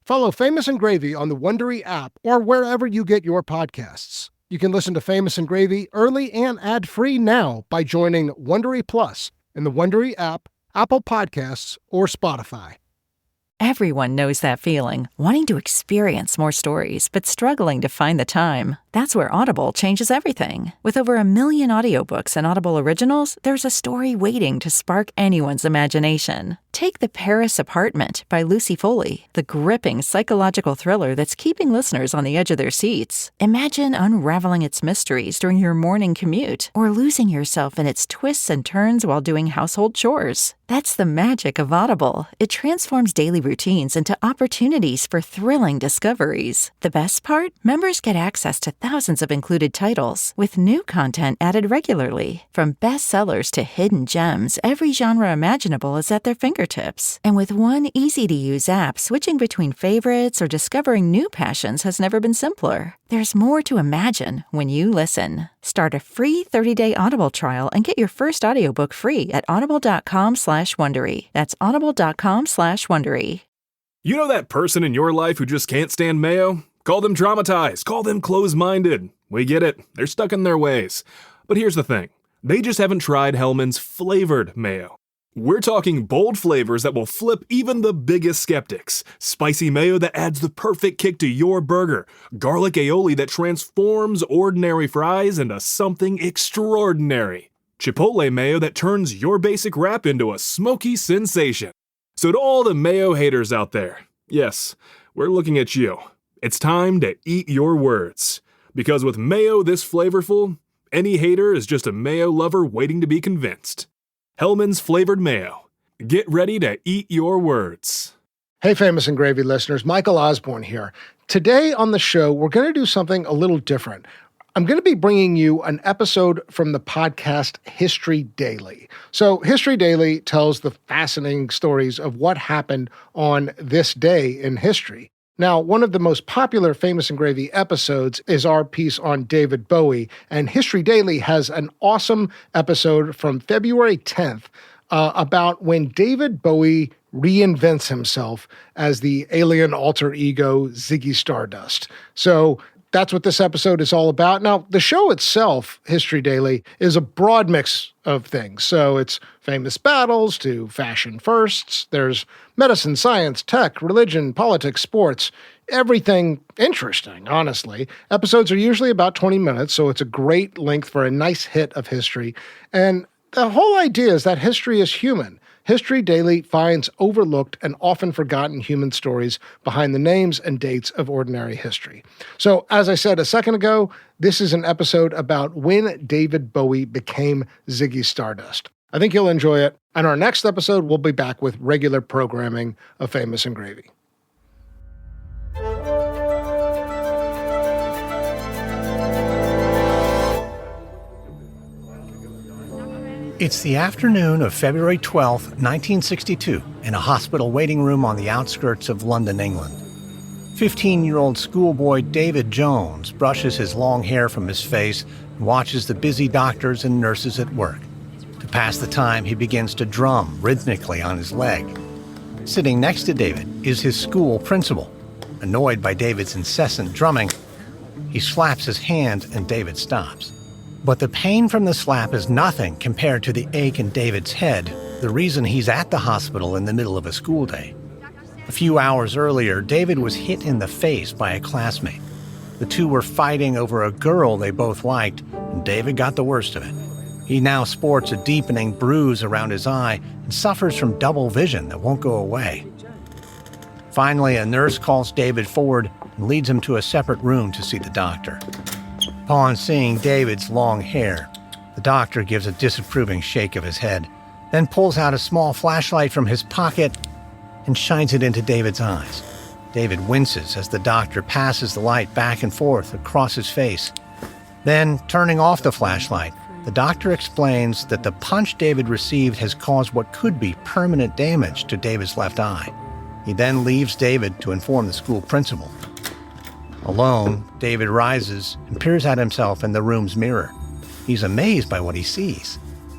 Follow Famous and Gravy on the Wondery app or wherever you get your podcasts. You can listen to Famous and Gravy early and ad-free now by joining Wondery Plus in the Wondery app, Apple Podcasts, or Spotify. Everyone knows that feeling, wanting to experience more stories, but struggling to find the time. That's where Audible changes everything. With over 1 million audiobooks and Audible originals, there's a story waiting to spark anyone's imagination. Take The Paris Apartment by Lucy Foley, the gripping psychological thriller that's keeping listeners on the edge of their seats. Imagine unraveling its mysteries during your morning commute, or losing yourself in its twists and turns while doing household chores. That's the magic of Audible. It transforms daily routines into opportunities for thrilling discoveries. The best part? Members get access to thousands of included titles, with new content added regularly. From bestsellers to hidden gems, every genre imaginable is at their fingertips. And with one easy-to-use app, switching between favorites or discovering new passions has never been simpler. There's more to imagine when you listen. Start a free 30-day Audible trial and get your first audiobook free at audible.com/Wondery. That's audible.com/Wondery. You know that person in your life who just can't stand mayo? Call them traumatized. Call them closed-minded. We get it. They're stuck in their ways. But here's the thing. They just haven't tried Hellmann's flavored mayo. We're talking bold flavors that will flip even the biggest skeptics. Spicy mayo that adds the perfect kick to your burger. Garlic aioli that transforms ordinary fries into something extraordinary. Chipotle mayo that turns your basic wrap into a smoky sensation. So to all the mayo haters out there, yes, we're looking at you. It's time to eat your words. Because with mayo this flavorful, any hater is just a mayo lover waiting to be convinced. Hellmann's flavored mayo. Get ready to eat your words. Hey, Famous and Gravy listeners, Michael Osborne here. Today on the show, we're going to do something a little different. I'm going to be bringing you an episode from the podcast History Daily. So History Daily tells the fascinating stories of what happened on this day in history. Now, one of the most popular Famous and Gravy episodes is our piece on David Bowie, and History Daily has an awesome episode from February 10th about when David Bowie reinvents himself as the alien alter ego Ziggy Stardust. So that's what this episode is all about. Now, the show itself, History Daily, is a broad mix of things. So it's famous battles to fashion firsts. There's medicine, science, tech, religion, politics, sports, everything interesting, honestly. Episodes are usually about 20 minutes, so it's a great length for a nice hit of history. And the whole idea is that history is human. History Daily finds overlooked and often forgotten human stories behind the names and dates of ordinary history. So, as I said a second ago, this is an episode about when David Bowie became Ziggy Stardust. I think you'll enjoy it. And our next episode, we'll be back with regular programming of Famous and Gravy. It's the afternoon of February 12, 1962, in a hospital waiting room on the outskirts of London, England. 15-year-old schoolboy David Jones brushes his long hair from his face and watches the busy doctors and nurses at work. To pass the time, he begins to drum rhythmically on his leg. Sitting next to David is his school principal. Annoyed by David's incessant drumming, he slaps his hand and David stops. But the pain from the slap is nothing compared to the ache in David's head, the reason he's at the hospital in the middle of a school day. A few hours earlier, David was hit in the face by a classmate. The two were fighting over a girl they both liked, and David got the worst of it. He now sports a deepening bruise around his eye and suffers from double vision that won't go away. Finally, a nurse calls David forward and leads him to a separate room to see the doctor. Upon seeing David's long hair, the doctor gives a disapproving shake of his head, then pulls out a small flashlight from his pocket and shines it into David's eyes. David winces as the doctor passes the light back and forth across his face. Then, turning off the flashlight, the doctor explains that the punch David received has caused what could be permanent damage to David's left eye. He then leaves David to inform the school principal. Alone, David rises and peers at himself in the room's mirror. He's amazed by what he sees.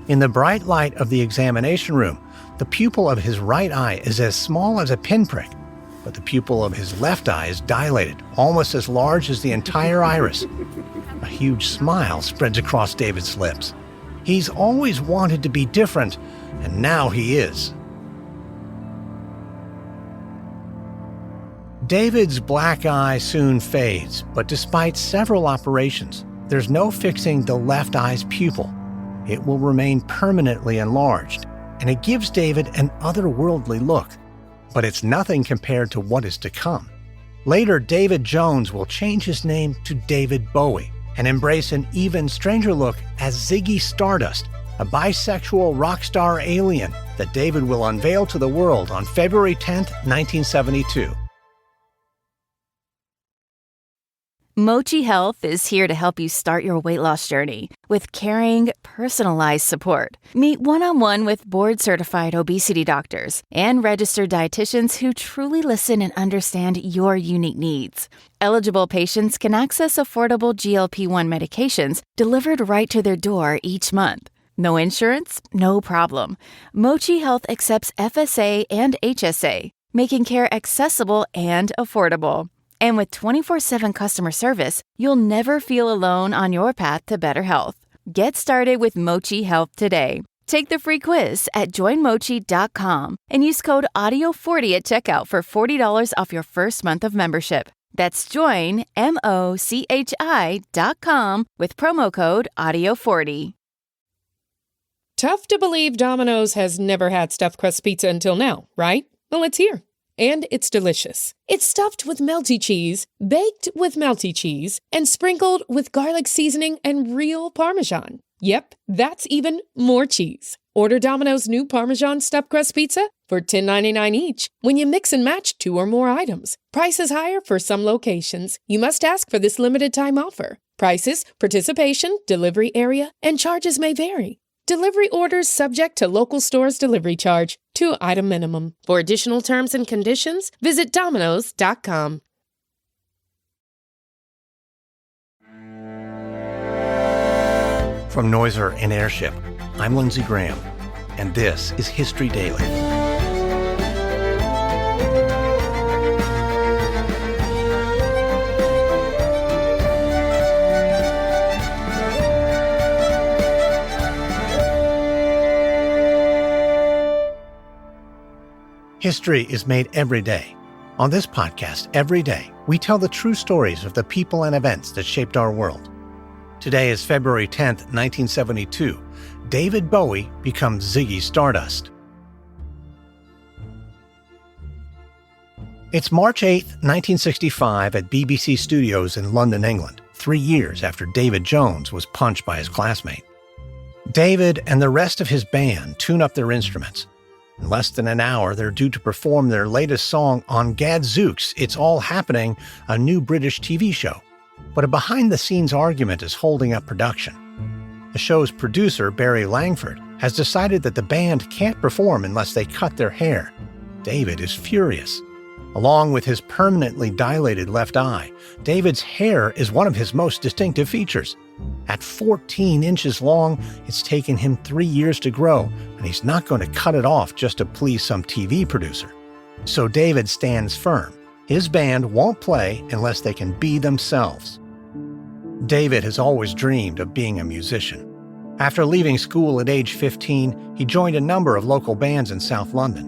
In the bright light of the examination room, the pupil of his right eye is as small as a pinprick. but the pupil of his left eye is dilated, almost as large as the entire iris. A huge smile spreads across David's lips. He's always wanted to be different, and now he is. David's black eye soon fades, but despite several operations, there's no fixing the left eye's pupil. It will remain permanently enlarged, and it gives David an otherworldly look. But it's nothing compared to what is to come. Later, David Jones will change his name to David Bowie and embrace an even stranger look as Ziggy Stardust, a bisexual rock star alien that David will unveil to the world on February 10th, 1972. Mochi Health is here to help you start your weight loss journey with caring, personalized support. Meet one-on-one with board-certified obesity doctors and registered dietitians who truly listen and understand your unique needs. Eligible patients can access affordable GLP-1 medications delivered right to their door each month. No insurance? No problem. Mochi Health accepts FSA and HSA, making care accessible and affordable. And with 24/7 customer service, you'll never feel alone on your path to better health. Get started with Mochi Health today. Take the free quiz at joinmochi.com and use code AUDIO40 at checkout for $40 off your first month of membership. That's joinmochi.com with promo code AUDIO40. Tough to believe Domino's has never had stuffed crust pizza until now, right? Well, it's here. And it's delicious. It's stuffed with melty cheese, baked with melty cheese, and sprinkled with garlic seasoning and real Parmesan. Yep, that's even more cheese. Order Domino's new Parmesan stuffed crust pizza for $10.99 each when you mix and match 2 or more items. Price is higher for some locations. You must ask for this limited time offer. Prices, participation, delivery area, and charges may vary. Delivery orders subject to local store's delivery charge. 2-item minimum. For additional terms and conditions, visit Domino's.com. From Noiser and Airship, I'm Lindsay Graham, and this is History Daily. History is made every day. On this podcast, every day, we tell the true stories of the people and events that shaped our world. Today is February 10th, 1972. David Bowie becomes Ziggy Stardust. It's March 8th, 1965 at BBC Studios in London, England, 3 years after David Jones was punched by his classmate. David and the rest of his band tune up their instruments. In less than an hour, they're due to perform their latest song on Gadzooks, It's All Happening, a new British TV show. But a behind-the-scenes argument is holding up production. The show's producer, Barry Langford, has decided that the band can't perform unless they cut their hair. David is furious. Along with his permanently dilated left eye, David's hair is one of his most distinctive features. At 14 inches long, it's taken him 3 years to grow, and he's not going to cut it off just to please some TV producer. So David stands firm. His band won't play unless they can be themselves. David has always dreamed of being a musician. After leaving school at age 15, he joined a number of local bands in South London.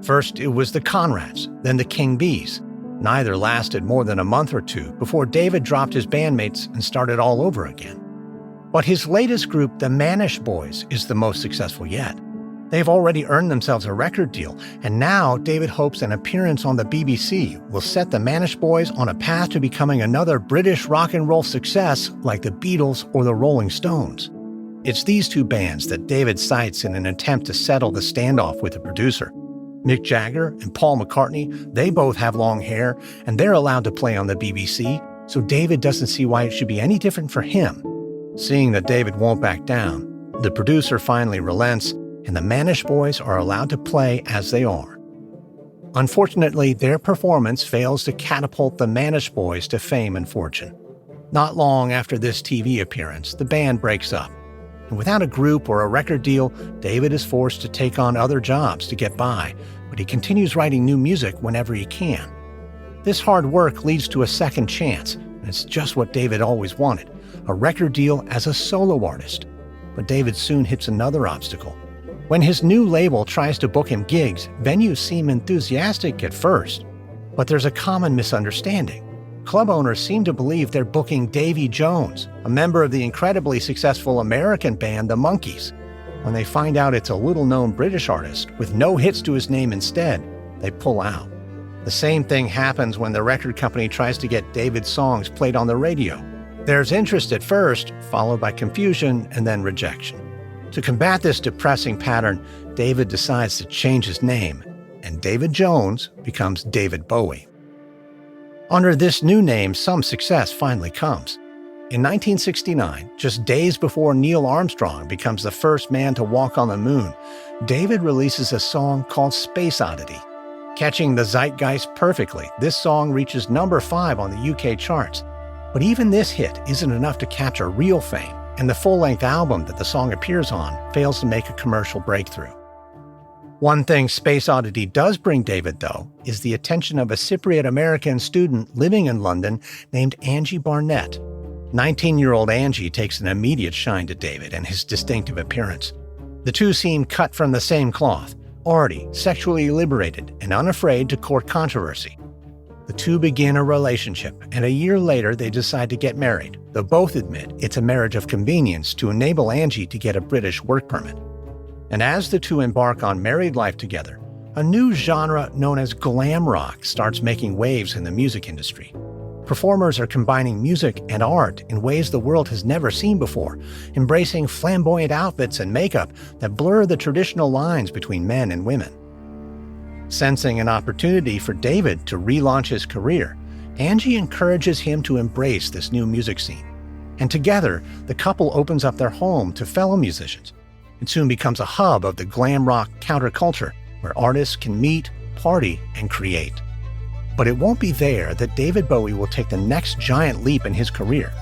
First, it was the Conrads, then the King Bees. Neither lasted more than a month or two before David dropped his bandmates and started all over again. But his latest group, the Manish Boys, is the most successful yet. They've already earned themselves a record deal, and now David hopes an appearance on the BBC will set the Manish Boys on a path to becoming another British rock and roll success like the Beatles or the Rolling Stones. It's these two bands that David cites in an attempt to settle the standoff with the producer. Mick Jagger and Paul McCartney, they both have long hair, and they're allowed to play on the BBC, so David doesn't see why it should be any different for him. Seeing that David won't back down, the producer finally relents, and the Manish Boys are allowed to play as they are. Unfortunately, their performance fails to catapult the Manish Boys to fame and fortune. Not long after this TV appearance, the band breaks up. And without a group or a record deal, David is forced to take on other jobs to get by, but he continues writing new music whenever he can. This hard work leads to a second chance, and it's just what David always wanted, a record deal as a solo artist. But David soon hits another obstacle. When his new label tries to book him gigs, venues seem enthusiastic at first. But there's a common misunderstanding. Club owners seem to believe they're booking Davy Jones, a member of the incredibly successful American band The Monkees. When they find out it's a little-known British artist with no hits to his name instead, they pull out. The same thing happens when the record company tries to get David's songs played on the radio. There's interest at first, followed by confusion and then rejection. To combat this depressing pattern, David decides to change his name, and David Jones becomes David Bowie. Under this new name, some success finally comes. In 1969, just days before Neil Armstrong becomes the first man to walk on the moon, David releases a song called Space Oddity. Catching the zeitgeist perfectly, this song reaches number 5 on the UK charts. But even this hit isn't enough to capture real fame, and the full-length album that the song appears on fails to make a commercial breakthrough. One thing Space Oddity does bring David, though, is the attention of a Cypriot-American student living in London named Angie Barnett. 19-year-old Angie takes an immediate shine to David and his distinctive appearance. The two seem cut from the same cloth, arty, sexually liberated, and unafraid to court controversy. The two begin a relationship, and a year later they decide to get married, though both admit it's a marriage of convenience to enable Angie to get a British work permit. And as the two embark on married life together, a new genre known as glam rock starts making waves in the music industry. Performers are combining music and art in ways the world has never seen before, embracing flamboyant outfits and makeup that blur the traditional lines between men and women. Sensing an opportunity for David to relaunch his career, Angie encourages him to embrace this new music scene. And together, the couple opens up their home to fellow musicians. It soon becomes a hub of the glam rock counterculture, where artists can meet, party, and create. But it won't be there that David Bowie will take the next giant leap in his career.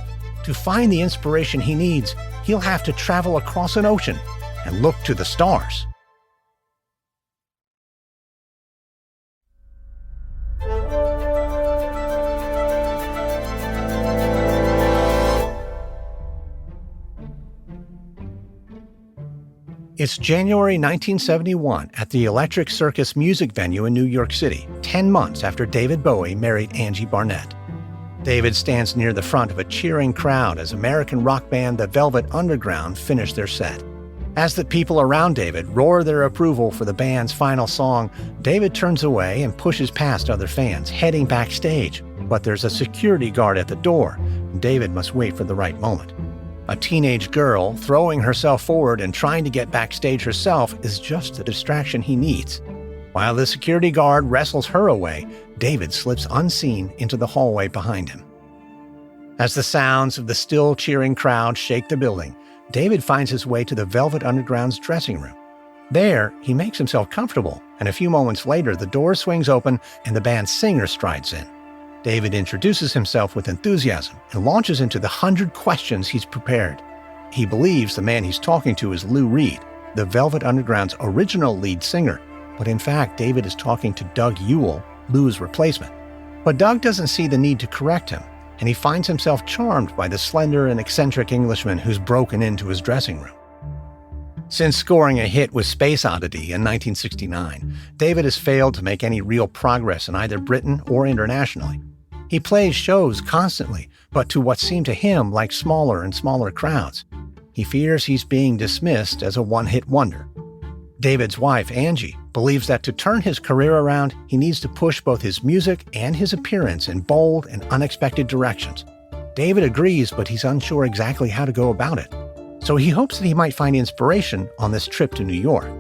To find the inspiration he needs, he'll have to travel across an ocean and look to the stars. It's January 1971 at the Electric Circus music venue in New York City, 10 months after David Bowie married Angie Barnett. David stands near the front of a cheering crowd as American rock band The Velvet Underground finish their set. As the people around David roar their approval for the band's final song, David turns away and pushes past other fans, heading backstage. But there's a security guard at the door, and David must wait for the right moment. A teenage girl throwing herself forward and trying to get backstage herself is just the distraction he needs. While the security guard wrestles her away, David slips unseen into the hallway behind him. As the sounds of the still cheering crowd shake the building, David finds his way to the Velvet Underground's dressing room. There, he makes himself comfortable, and a few moments later, the door swings open and the band's singer strides in. David introduces himself with enthusiasm and launches into the 100 questions he's prepared. He believes the man he's talking to is Lou Reed, the Velvet Underground's original lead singer, but in fact, David is talking to Doug Yule, Lou's replacement. But Doug doesn't see the need to correct him, and he finds himself charmed by the slender and eccentric Englishman who's broken into his dressing room. Since scoring a hit with Space Oddity in 1969, David has failed to make any real progress in either Britain or internationally. He plays shows constantly, but to what seem to him like smaller and smaller crowds. He fears he's being dismissed as a one-hit wonder. David's wife, Angie, believes that to turn his career around, he needs to push both his music and his appearance in bold and unexpected directions. David agrees, but he's unsure exactly how to go about it. So he hopes that he might find inspiration on this trip to New York.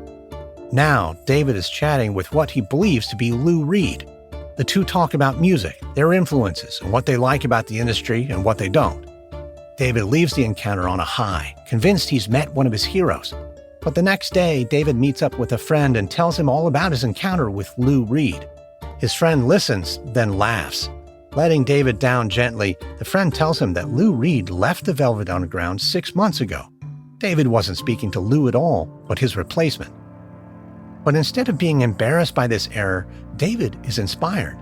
Now, David is chatting with what he believes to be Lou Reed. The two talk about music, their influences, and what they like about the industry and what they don't. David leaves the encounter on a high, convinced he's met one of his heroes. But the next day, David meets up with a friend and tells him all about his encounter with Lou Reed. His friend listens, then laughs. Letting David down gently, the friend tells him that Lou Reed left the Velvet Underground 6 months ago. David wasn't speaking to Lou at all, but his replacement. But instead of being embarrassed by this error, David is inspired.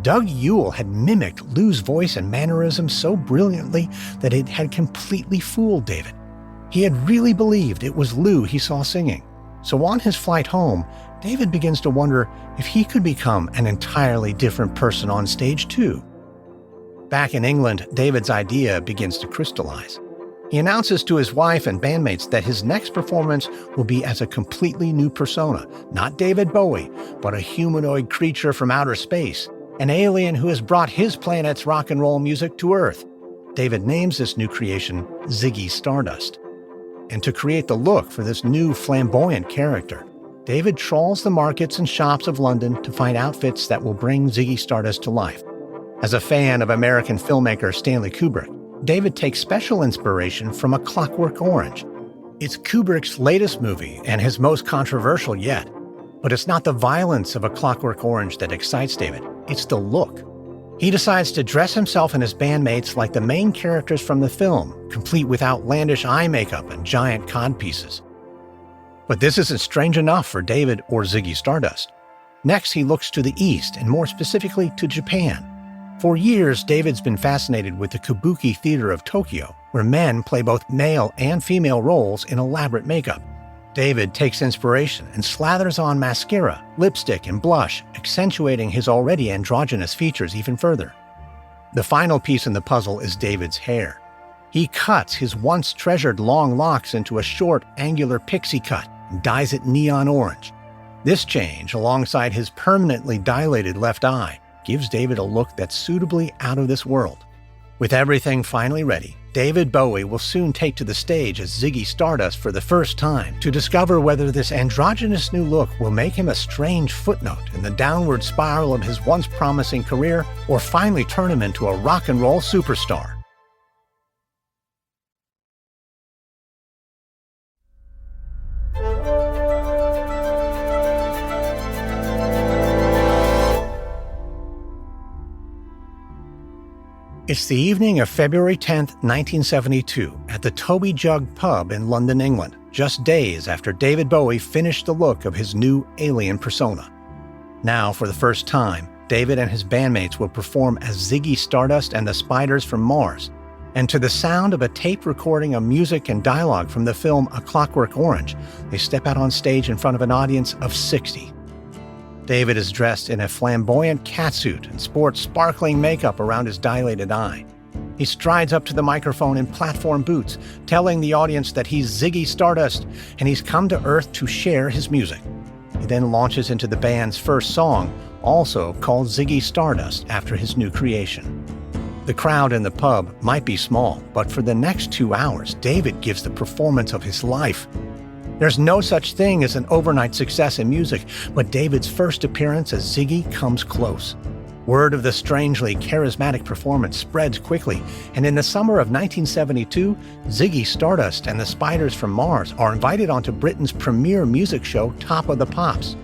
Doug Yule had mimicked Lou's voice and mannerisms so brilliantly that it had completely fooled David. He had really believed it was Lou he saw singing. So on his flight home, David begins to wonder if he could become an entirely different person on stage too. Back in England, David's idea begins to crystallize. He announces to his wife and bandmates that his next performance will be as a completely new persona, not David Bowie, but a humanoid creature from outer space, an alien who has brought his planet's rock and roll music to Earth. David names this new creation Ziggy Stardust. And to create the look for this new flamboyant character, David trawls the markets and shops of London to find outfits that will bring Ziggy Stardust to life. As a fan of American filmmaker Stanley Kubrick, David takes special inspiration from A Clockwork Orange. It's Kubrick's latest movie and his most controversial yet. But it's not the violence of A Clockwork Orange that excites David, it's the look. He decides to dress himself and his bandmates like the main characters from the film, complete with outlandish eye makeup and giant codpieces. But this isn't strange enough for David or Ziggy Stardust. Next, he looks to the East, and more specifically to Japan. For years, David's been fascinated with the Kabuki theater of Tokyo, where men play both male and female roles in elaborate makeup. David takes inspiration and slathers on mascara, lipstick, and blush, accentuating his already androgynous features even further. The final piece in the puzzle is David's hair. He cuts his once treasured long locks into a short, angular pixie cut and dyes it neon orange. This change, alongside his permanently dilated left eye, gives David a look that's suitably out of this world. With everything finally ready, David Bowie will soon take to the stage as Ziggy Stardust for the first time to discover whether this androgynous new look will make him a strange footnote in the downward spiral of his once promising career or finally turn him into a rock and roll superstar. It's the evening of February 10th, 1972, at the Toby Jug pub in London, England, just days after David Bowie finished the look of his new alien persona. Now, for the first time, David and his bandmates will perform as Ziggy Stardust and the Spiders from Mars, and to the sound of a tape recording of music and dialogue from the film A Clockwork Orange, they step out on stage in front of an audience of 60. David is dressed in a flamboyant catsuit and sports sparkling makeup around his dilated eye. He strides up to the microphone in platform boots, telling the audience that he's Ziggy Stardust and he's come to Earth to share his music. He then launches into the band's first song, also called Ziggy Stardust after his new creation. The crowd in the pub might be small, but for the next 2 hours, David gives the performance of his life. There's no such thing as an overnight success in music, but David's first appearance as Ziggy comes close. Word of the strangely charismatic performance spreads quickly, and in the summer of 1972, Ziggy Stardust and the Spiders from Mars are invited onto Britain's premier music show, Top of the Pops.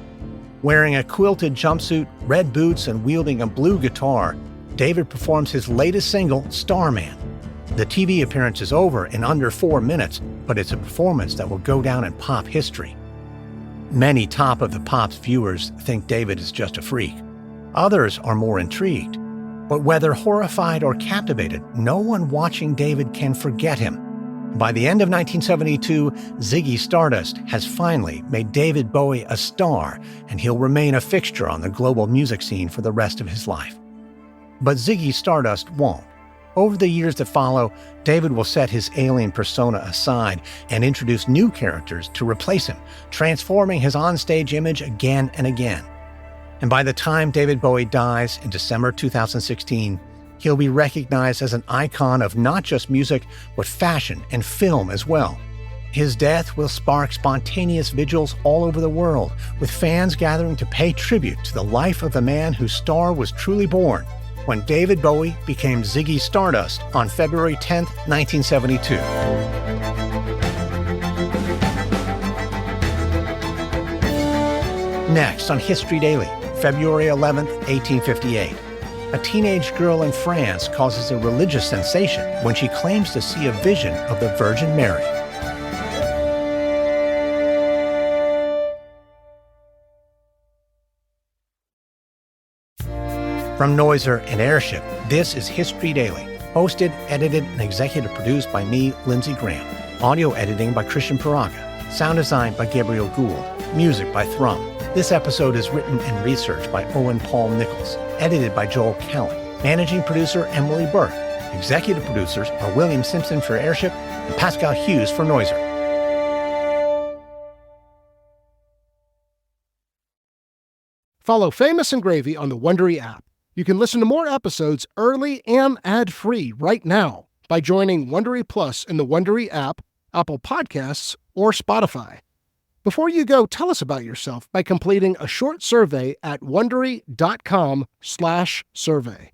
Wearing a quilted jumpsuit, red boots, and wielding a blue guitar, David performs his latest single, Starman. The TV appearance is over in under 4 minutes, but it's a performance that will go down in pop history. Many Top of the Pops viewers think David is just a freak. Others are more intrigued. But whether horrified or captivated, no one watching David can forget him. By the end of 1972, Ziggy Stardust has finally made David Bowie a star, and he'll remain a fixture on the global music scene for the rest of his life. But Ziggy Stardust won't. Over the years that follow, David will set his alien persona aside and introduce new characters to replace him, transforming his onstage image again and again. And by the time David Bowie dies in December 2016, he'll be recognized as an icon of not just music, but fashion and film as well. His death will spark spontaneous vigils all over the world, with fans gathering to pay tribute to the life of the man whose star was truly born when David Bowie became Ziggy Stardust on February 10, 1972. Next on History Daily, February 11, 1858. A teenage girl in France causes a religious sensation when she claims to see a vision of the Virgin Mary. From Noiser and Airship, this is History Daily. Hosted, edited, and executive produced by me, Lindsay Graham. Audio editing by Christian Paraga. Sound design by Gabriel Gould. Music by Thrum. This episode is written and researched by Owen Paul Nichols. Edited by Joel Kelly. Managing producer Emily Burke. Executive producers are William Simpson for Airship and Pascal Hughes for Noiser. Follow Famous and Gravy on the Wondery app. You can listen to more episodes early and ad-free right now by joining Wondery Plus in the Wondery app, Apple Podcasts, or Spotify. Before you go, tell us about yourself by completing a short survey at Wondery.com/survey.